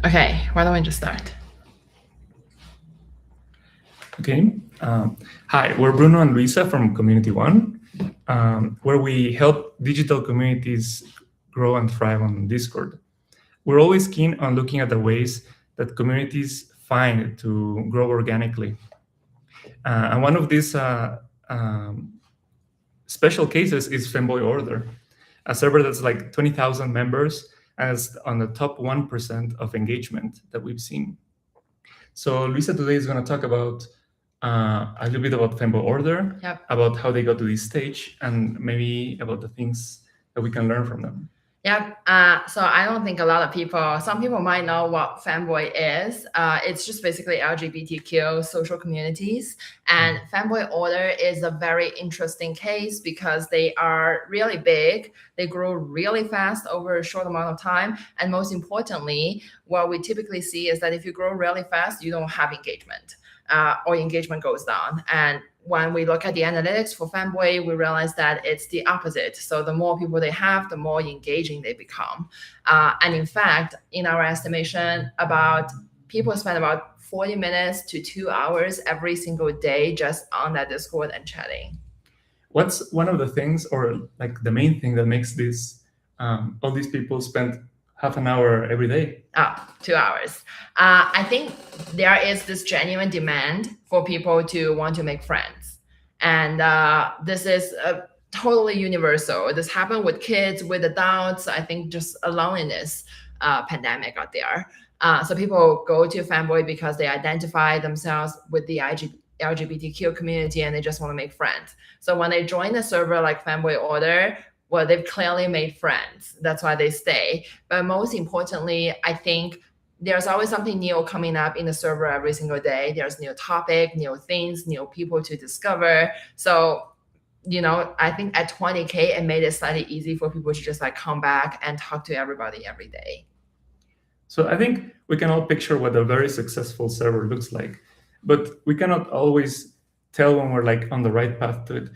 Okay, why don't we just start? Okay. Hi, we're Bruno and Luisa from Community One, where we help digital communities grow and thrive on Discord. We're always keen on looking at the ways that communities find to grow organically. And one of these special cases is Fboy Order, a server that's like 20,000 members and is on the top 1% of engagement that we've seen. So Luisa today is going to talk about a little bit about Fboy Order, about how they got to this stage, and maybe about the things that we can learn from them. Yep. So I don't think some people might know what Fanboy is. It's just basically LGBTQ social communities. And Fanboy Order is a very interesting case because they are really big. They grow really fast over a short amount of time. And most importantly, what we typically see is that if you grow really fast, you don't have engagement. Or engagement goes down. And when we look at the analytics for Fanboy, we realize that it's the opposite. So the more people they have, the more engaging they become. And in fact, in our estimation, people spend about 40 minutes to 2 hours every single day just on that Discord and chatting. What's one of the things, or like the main thing that makes this all these people spend half an hour every day? 2 hours. I think there is this genuine demand for people to want to make friends. And this is totally universal. This happened with kids, with adults. I think just a loneliness pandemic out there. So people go to Fanboy because they identify themselves with the LGBTQ community and they just want to make friends. So when they join a server like Fanboy Order, well, they've clearly made friends. That's why they stay. But most importantly, I think there's always something new coming up in the server every single day. There's new topic, new things, new people to discover. So, I think at 20K, it made it slightly easy for people to just like come back and talk to everybody every day. So I think we can all picture what a very successful server looks like, but we cannot always tell when we're like on the right path to it.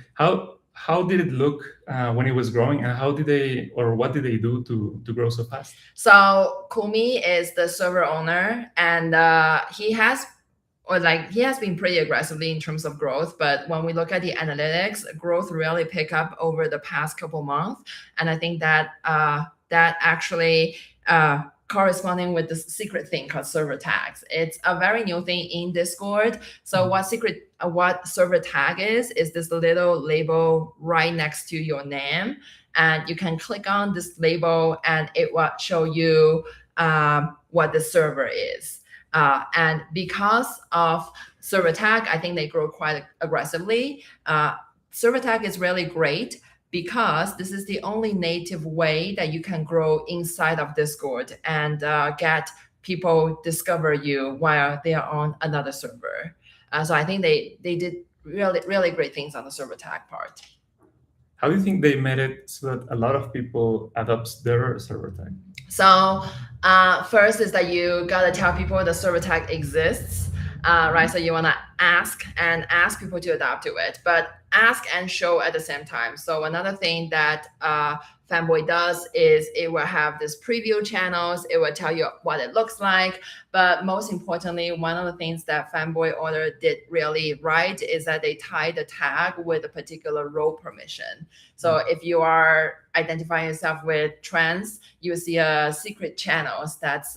How did it look when it was growing, and what did they do to grow so fast? So Kumi is the server owner, and he has been pretty aggressively in terms of growth. But when we look at the analytics, growth really pick up over the past couple months, and I think that that actually corresponding with this secret thing called server tags. It's a very new thing in Discord. So what server tag is this little label right next to your name. And you can click on this label and it will show you what the server is. And because of server tag, I think they grow quite aggressively. Server tag is really great because this is the only native way that you can grow inside of Discord and get people discover you while they are on another server. So I think they did really, really great things on the server tag part. How do you think they made it so that a lot of people adopt their server tag? So first is that you gotta tell people the server tag exists. Right, so you want to ask people to adapt to it, but ask and show at the same time. So another thing that Fanboy does is it will have this preview channels. It will tell you what it looks like. But most importantly, one of the things that Fanboy Order did really right is that they tie the tag with a particular role permission. So if you are identifying yourself with trans, you will see a secret channels that's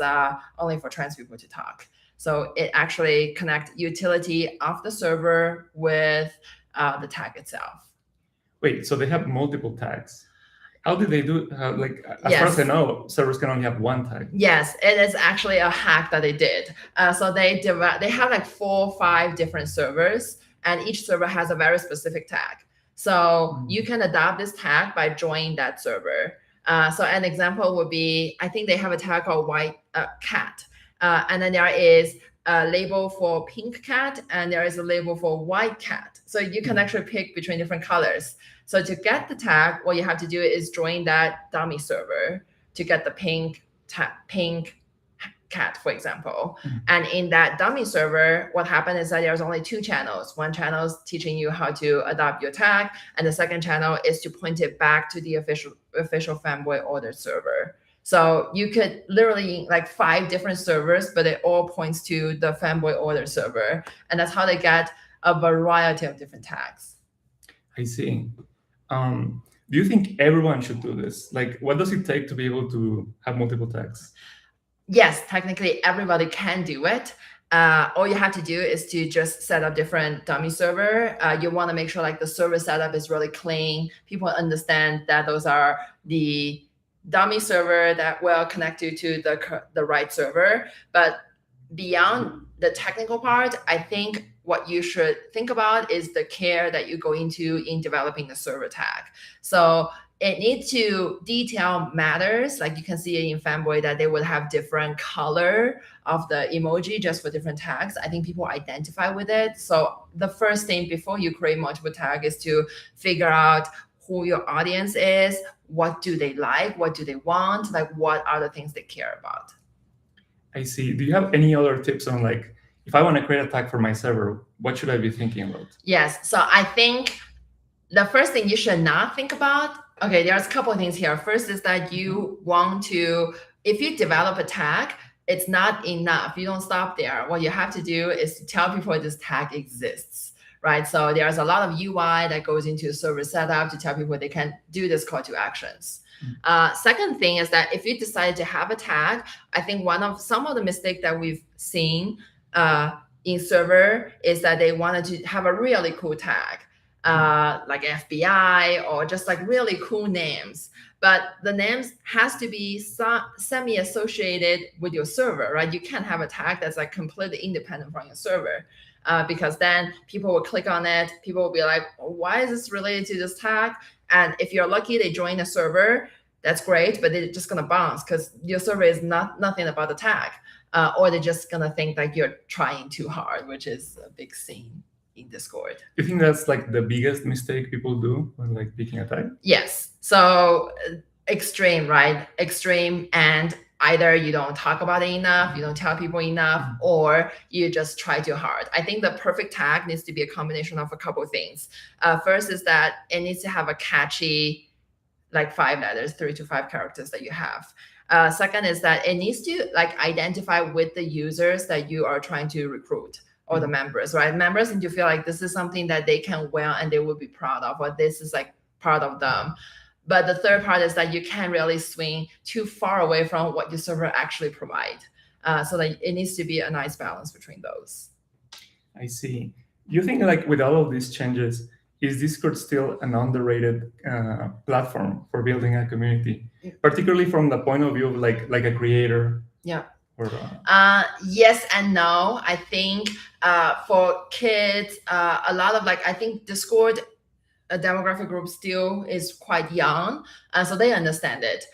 only for trans people to talk. So it actually connects utility of the server with the tag itself. Wait, so they have multiple tags. How did they do? As far as I know, servers can only have one tag. Yes, it is actually a hack that they did. So they have like 4 or 5 different servers, and each server has a very specific tag. So you can adopt this tag by joining that server. So an example would be, I think they have a tag called white cat. And then there is a label for pink cat and there is a label for white cat. So you can actually pick between different colors. So to get the tag, what you have to do is join that dummy server to get the pink cat, for example. And in that dummy server, what happened is that there's only 2 channels. One channel is teaching you how to adopt your tag, and the second channel is to point it back to the official Fanboy Order server. So you could literally like 5 different servers, but it all points to the Fboy Order server. And that's how they get a variety of different tags. I see. Do you think everyone should do this? Like, what does it take to be able to have multiple tags? Yes, technically everybody can do it. All you have to do is to just set up different dummy server. You want to make sure like the server setup is really clean. People understand that those are the dummy server that will connect you to the right server. But beyond the technical part, I think what you should think about is the care that you go into in developing the server tag. So it needs to detail matters. Like you can see in Fanboy that they would have different color of the emoji just for different tags. I think people identify with it. So the first thing before you create multiple tag is to figure out who your audience is, what do they like, what do they want, like what are the things they care about. I see. Do you have any other tips on like, if I want to create a tag for my server, what should I be thinking about? Yes, so I think the first thing you should not think about, okay, there's a couple of things here. First is that you want to, if you develop a tag, it's not enough. You don't stop there. What you have to do is to tell people this tag exists, right? So there's a lot of UI that goes into server setup to tell people they can do this call to actions. Second thing is that if you decide to have a tag, I think some of the mistakes that we've seen in server is that they wanted to have a really cool tag. Like FBI or just like really cool names, but the names has to be semi-associated with your server, right? You can't have a tag that's like completely independent from your server, because then people will click on it. People will be like, why is this related to this tag? And if you're lucky, they join a server, that's great, but they're just gonna bounce because your server is nothing about the tag, or they're just gonna think that you're trying too hard, which is a big scene in Discord. You think that's like the biggest mistake people do when like picking a tag? Yes. So extreme, right? Extreme, and either you don't talk about it enough, you don't tell people enough, or you just try too hard. I think the perfect tag needs to be a combination of a couple of things. First is that it needs to have a catchy, like 5 letters, 3 to 5 characters that you have. Second is that it needs to like identify with the users that you are trying to recruit, or the members, right? Members need to feel like this is something that they can wear and they will be proud of, or this is like part of them. But the third part is that you can't really swing too far away from what your server actually provide. So that it needs to be a nice balance between those. I see. You think like with all of these changes, is Discord still an underrated platform for building a community, particularly from the point of view of like a creator? Yeah. Yes and no. I think for kids, a lot of like, I think Discord demographic group still is quite young, so they understand it.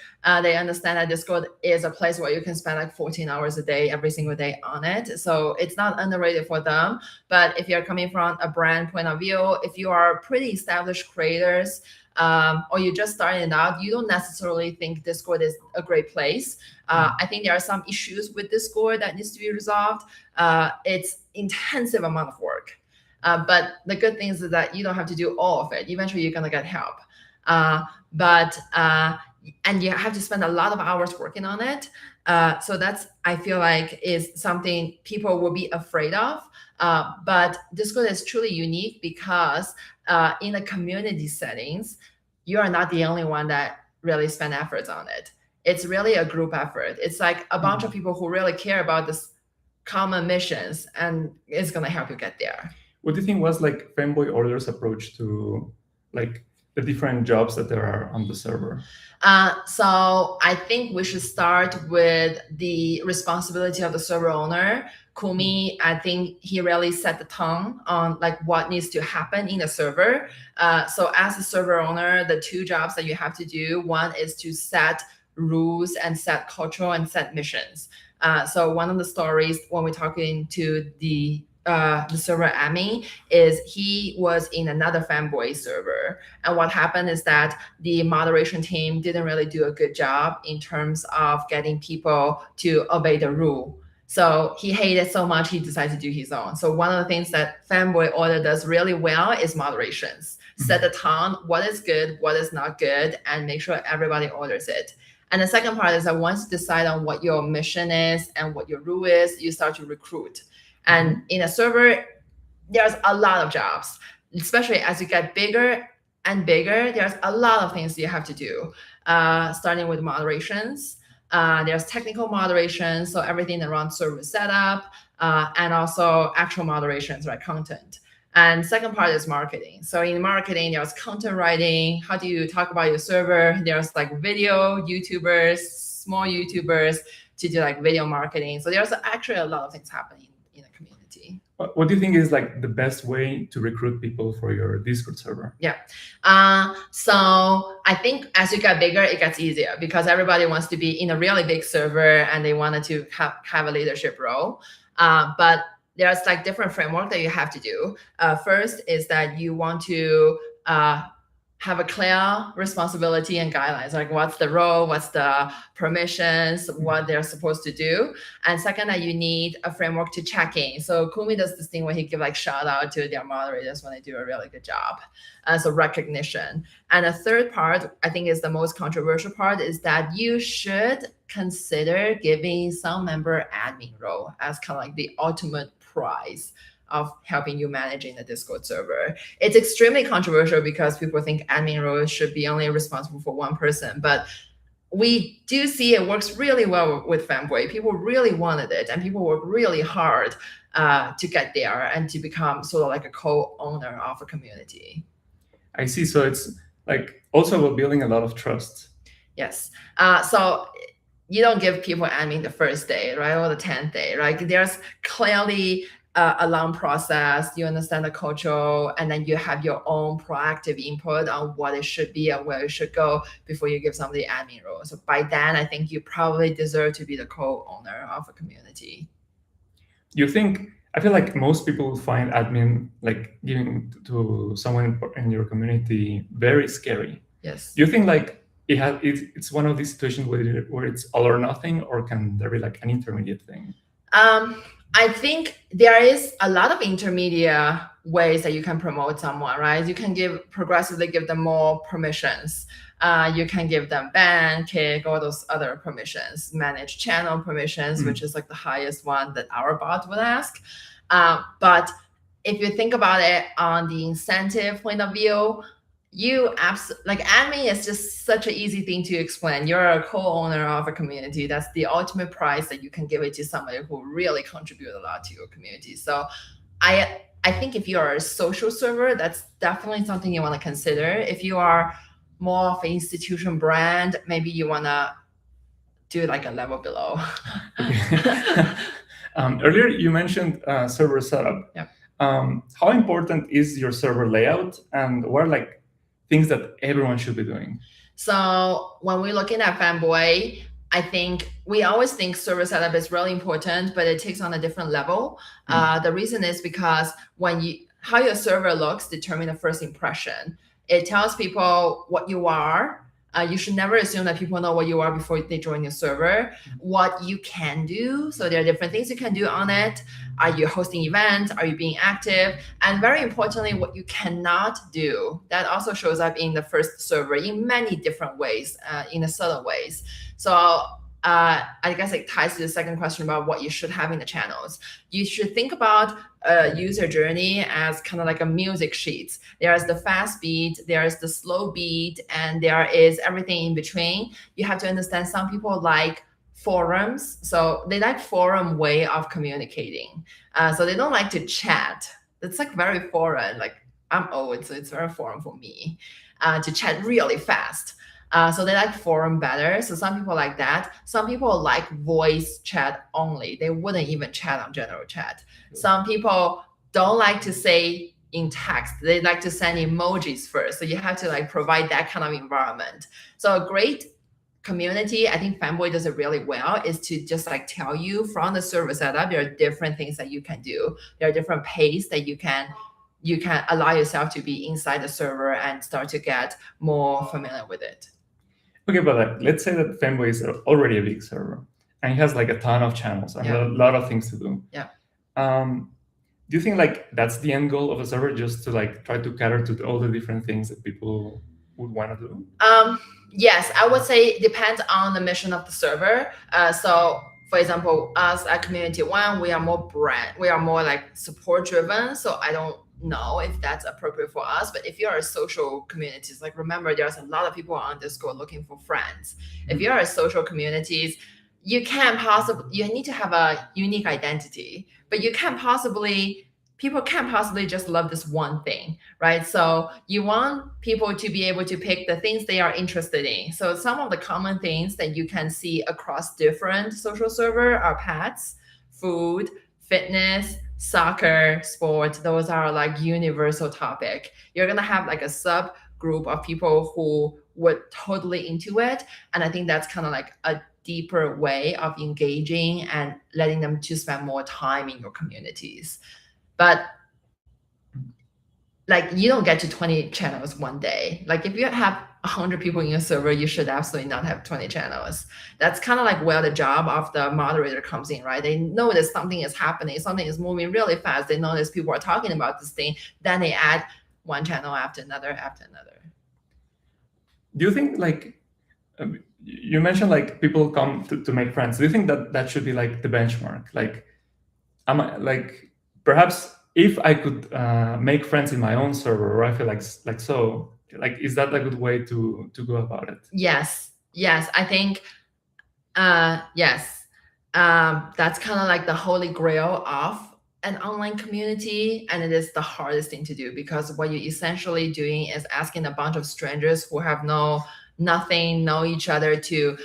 They understand that Discord is a place where you can spend like 14 hours a day, every single day on it. So it's not underrated for them. But if you're coming from a brand point of view, if you are pretty established creators, or you're just starting out, you don't necessarily think Discord is a great place. I think there are some issues with Discord that needs to be resolved. It's intensive amount of work. But the good thing is that you don't have to do all of it. Eventually, you're going to get help. And you have to spend a lot of hours working on it. So that's, I feel like, is something people will be afraid of. But Discord is truly unique because in the community settings, you are not the only one that really spend efforts on it. It's really a group effort. It's like a bunch of people who really care about this common missions, and it's going to help you get there. What do you think was like Fboy Order's approach to like the different jobs that there are on the server? So I think we should start with the responsibility of the server owner. Kumi, I think he really set the tone on like what needs to happen in the server. So as a server owner, the 2 jobs that you have to do, one is to set rules and set culture and set missions. So one of the stories when we're talking to the server admin is he was in another Fanboy server, and what happened is that the moderation team didn't really do a good job in terms of getting people to obey the rule. So he hated so much he decided to do his own. So one of the things that Fboy Order does really well is moderations. Set the tone, what is good, what is not good, and make sure everybody orders it. And the second part is that once you decide on what your mission is and what your rule is, you start to recruit. And in a server, there's a lot of jobs, especially as you get bigger and bigger. There's a lot of things you have to do, starting with moderations. There's technical moderation, so everything around server setup, and also actual moderations, right, content. And second part is marketing. So in marketing, there's content writing. How do you talk about your server? There's like video YouTubers, small YouTubers to do like video marketing. So there's actually a lot of things happening in the community. What do you think is like the best way to recruit people for your Discord server? Yeah. So I think as you get bigger, it gets easier because everybody wants to be in a really big server and they wanted to have a leadership role. But there's like different framework that you have to do. First is that you want to have a clear responsibility and guidelines, like what's the role, what's the permissions, what they're supposed to do. And second, that you need a framework to check in. So Kumi does this thing where he give like shout out to their moderators when they do a really good job. So recognition. And a third part, I think is the most controversial part, is that you should consider giving some member admin role as kind of like the ultimate prize of helping you managing the Discord server. It's extremely controversial because people think admin roles should be only responsible for one person, but we do see it works really well with Fboy. People really wanted it, and people work really hard to get there and to become sort of like a co-owner of a community. I see. So it's like also about building a lot of trust. Yes. So you don't give people admin the first day, right, or the 10th day, right? There's clearly a long process. You understand the culture, and then you have your own proactive input on what it should be and where it should go before you give somebody admin role. So by then, I think you probably deserve to be the co-owner of a community. You think? I feel like most people find admin, like giving to someone in your community, very scary. Yes. Do you think like it's one of these situations where it's all or nothing, or can there be like an intermediate thing? I think there is a lot of intermediate ways that you can promote someone, right? You can progressively give them more permissions. You can give them ban, kick, all those other permissions, manage channel permissions, which is like the highest one that our bot would ask. But if you think about it on the incentive point of view, like admin is just such an easy thing to explain. You're a co-owner of a community. That's the ultimate prize that you can give it to somebody who really contribute a lot to your community. So I think if you are a social server, that's definitely something you want to consider. If you are more of an institution brand, maybe you want to do like a level below. Earlier you mentioned server setup. Yeah. How important is your server layout, and what are like things that everyone should be doing? So when we're looking at Fboy, I think we always think server setup is really important, but it takes on a different level. The reason is because how your server looks determines the first impression. It tells people what you are. You should never assume that people know what you are before they join your server. What you can do, so there are different things you can do on it. Are you hosting events? Are you being active? And very importantly, what you cannot do. That also shows up in the first server in many different ways, in a subtle ways. So I guess it ties to the second question about what you should have in the channels. You should think about a user journey as kind of like a music sheet. There is the fast beat, there is the slow beat, and there is everything in between. You have to understand some people like forums. So they like forum way of communicating. So they don't like to chat. It's like very foreign. Like I'm old, so it's very foreign for me to chat really fast. So they like forum better. So some people like that. Some people like voice chat only. They wouldn't even chat on general chat. Some people don't like to say in text. They like to send emojis first. So you have to like provide that kind of environment. So a great community, I think Fboy does it really well, is to just like tell you from the server setup, there are different things that you can do. There are different pace that you can allow yourself to be inside the server and start to get more familiar with it. Okay, but like, let's say that Fboy is already a big server and it has like a ton of channels and a lot of things to do. Yeah. Do you think like that's the end goal of a server, just to like try to cater to all the different things that people would want to do? Yes, I would say it depends on the mission of the server. So for example, us at Community One, we are more like support driven. So I don't know if that's appropriate for us. But if you're a social communities, like remember, there's a lot of people on Discord looking for friends. If you're a social communities, you need to have a unique identity, but people can't possibly just love this one thing, right? So you want people to be able to pick the things they are interested in. So some of the common things that you can see across different social server are pets, food, fitness, soccer, sports. Those are like universal topic. You're gonna have like a subgroup of people who were totally into it. And I think that's kind of like a deeper way of engaging and letting them to spend more time in your communities. But like you don't get to 20 channels one day. Like if you have 100 people in your server, you should absolutely not have 20 channels. That's kind of like where the job of the moderator comes in, right? They notice something is happening, something is moving really fast. They notice people are talking about this thing. Then they add one channel after another. Do you think like you mentioned like people come to make friends? Do you think that should be like the benchmark? Like, perhaps if I could make friends in my own server, or I feel like is that a good way to go about it? Yes, I think yes. That's kind of like the holy grail of an online community, and it is the hardest thing to do, because what you're essentially doing is asking a bunch of strangers who have know each other to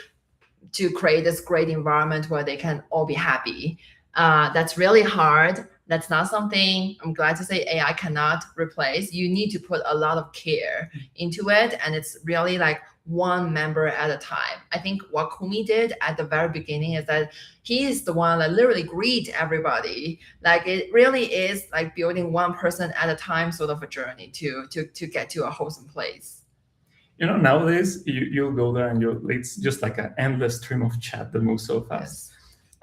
create this great environment where they can all be happy. That's really hard. That's not something, I'm glad to say, AI cannot replace. You need to put a lot of care into it, and it's really like one member at a time. I think what Kumi did at the very beginning is that he is the one that literally greet everybody. Like it really is like building one person at a time sort of a journey to get to a wholesome place. You know, nowadays you'll go there and it's just like an endless stream of chat that moves so fast.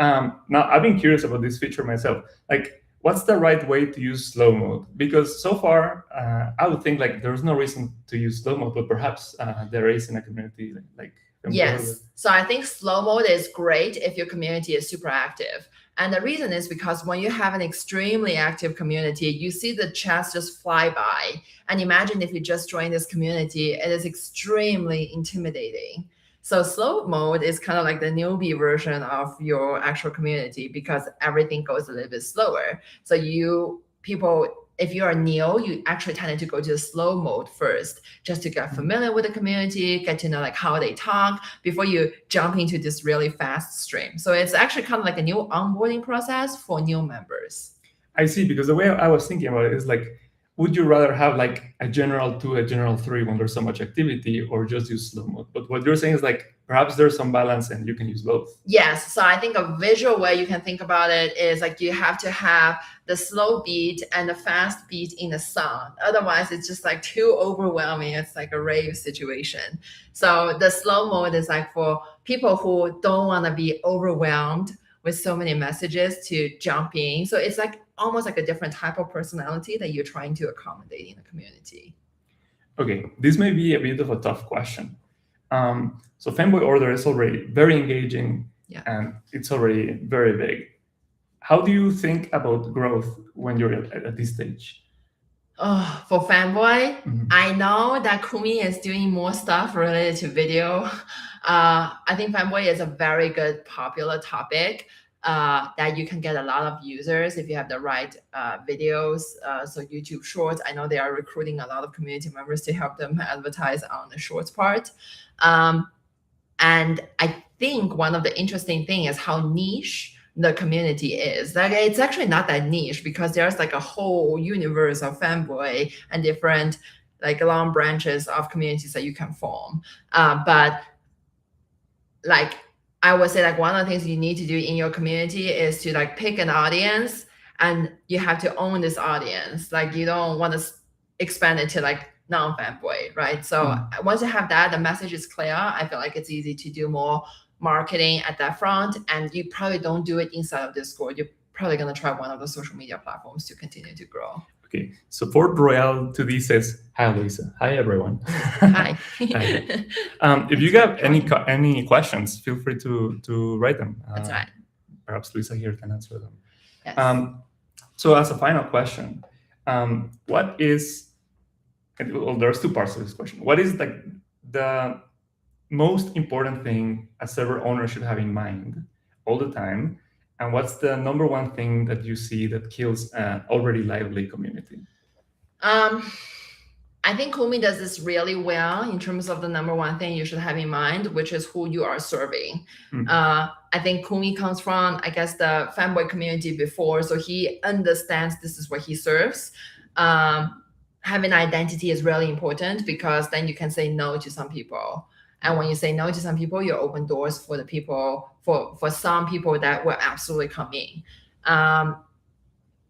Yes. Now I've been curious about this feature myself. Like, what's the right way to use slow mode? Because so far, I would think like there's no reason to use slow mode, but perhaps there is in a community like. Yes. So I think slow mode is great if your community is super active. And the reason is because when you have an extremely active community, you see the chats just fly by. And imagine if you just join this community, it is extremely intimidating. So slow mode is kind of like the newbie version of your actual community, because everything goes a little bit slower. So if you're new, you actually tend to go to the slow mode first, just to get familiar with the community, get to know like how they talk before you jump into this really fast stream. So it's actually kind of like a new onboarding process for new members. I see, because the way I was thinking about it is like, would you rather have like a general 2, a general 3 when there's so much activity, or just use slow mode? But what you're saying is like, perhaps there's some balance and you can use both. Yes. So I think a visual way you can think about it is like you have to have the slow beat and the fast beat in the song. Otherwise, it's just like too overwhelming. It's like a rave situation. So the slow mode is like for people who don't want to be overwhelmed with so many messages to jump in. So it's like almost like a different type of personality that you're trying to accommodate in the community. Okay, this may be a bit of a tough question. So Fboy Order is already very engaging, and it's already very big. How do you think about growth when you're at this stage? Oh, for Fboy, I know that Kumi is doing more stuff related to video. I think Fboy is a very good popular topic that you can get a lot of users if you have the right videos. So YouTube Shorts, I know they are recruiting a lot of community members to help them advertise on the Shorts part. And I think one of the interesting things is how niche the community is. Like it's actually not that niche, because there's like a whole universe of Fboy and different like long branches of communities that you can form. But like I would say like one of the things you need to do in your community is to like pick an audience, and you have to own this audience. Like you don't want to expand it to like non-Fboy, right? So once you have that, the message is clear. I feel like it's easy to do more marketing at that front, and you probably don't do it inside of Discord. You're probably going to try one of the social media platforms to continue to grow. Okay, so Fort Royale 2D says, hi, Luisa. Hi, everyone. Hi. Hi. If you have any questions, feel free to write them. That's right. Perhaps Luisa here can answer them. Yes. So as a final question, what is, well, there's two parts to this question. What is the most important thing a server owner should have in mind all the time? And what's the number one thing that you see that kills an already lively community? I think Kumi does this really well in terms of the number one thing you should have in mind, which is who you are serving. I think Kumi comes from, I guess, the fanboy community before, so he understands this is what he serves. Having identity is really important because then you can say no to some people. And when you say no to some people, you open doors for the people, for some people that will absolutely come in.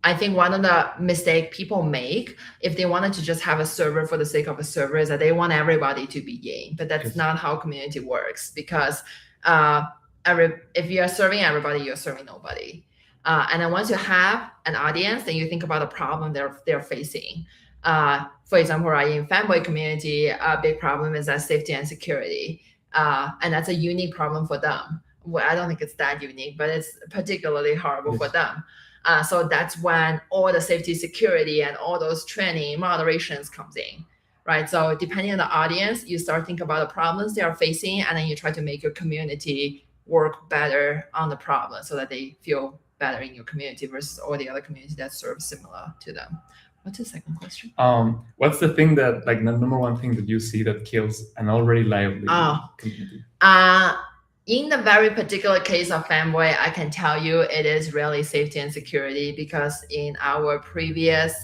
I think one of the mistakes people make, if they wanted to just have a server for the sake of a server, is that they want everybody to be in. But that's not how community works, because if you're serving everybody, you're serving nobody. And then once you have an audience, then you think about the problem they're facing. For example, right, in fanboy community, a big problem is that safety and security. And that's a unique problem for them. Well, I don't think it's that unique, but it's particularly horrible for them. So that's when all the safety, security, and all those training, moderations comes in, right? So depending on the audience, you start thinking about the problems they are facing, and then you try to make your community work better on the problem so that they feel better in your community versus all the other communities that serve similar to them. What's the second question? What's the thing that, like, the number one thing that you see that kills an already lively community? In the very particular case of Fanboy, I can tell you it is really safety and security, because in our previous,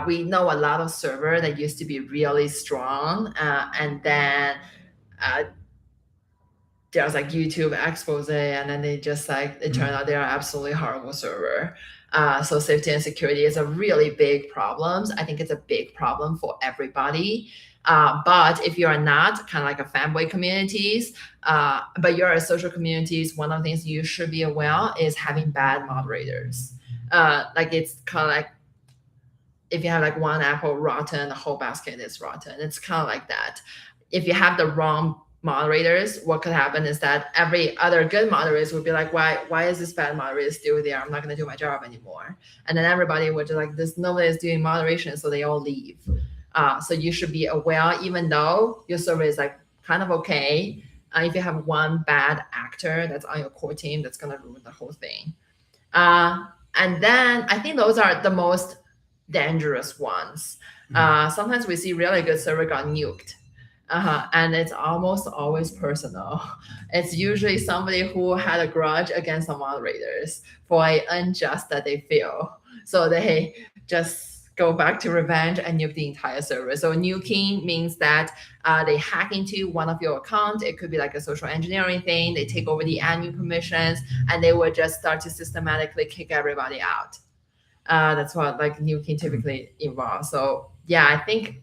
we know a lot of server that used to be really strong, and then there's like YouTube expose, and then they just like, it turned out they are absolutely horrible server. So safety and security is a really big problem. I think it's a big problem for everybody. But if you are not kind of like a fanboy communities, but you're a social communities, one of the things you should be aware is having bad moderators. Like, it's kind of like if you have like one apple rotten, the whole basket is rotten. It's kind of like that. If you have the wrong moderators, what could happen is that every other good moderators would be like, why is this bad moderator still there? I'm not going to do my job anymore. And then everybody would just like, this, nobody is doing moderation, so they all leave. So you should be aware, even though your server is like kind of okay, if you have one bad actor that's on your core team, that's going to ruin the whole thing. And then I think those are the most dangerous ones. Sometimes we see really good server got nuked. And it's almost always personal. It's usually somebody who had a grudge against the moderators for an unjust that they feel. So they just go back to revenge and nuke the entire server. So nuking means that they hack into one of your accounts. It could be like a social engineering thing. They take over the admin permissions, and they would just start to systematically kick everybody out. That's what like nuking typically involves. So yeah, I think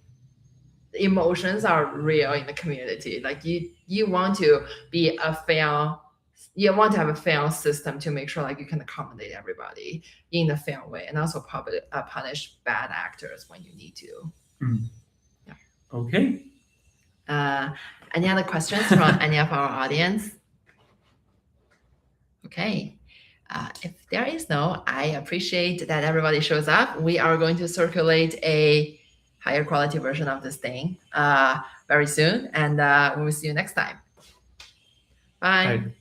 emotions are real in the community. Like you want to be a fair, you want to have a fair system to make sure like you can accommodate everybody in a fair way, and also punish bad actors when you need to. Yeah. Okay. Any other questions from any of our audience? Okay. If there is no, I appreciate that everybody shows up. We are going to circulate a higher quality version of this thing very soon, and we will see you next time. Bye. Bye.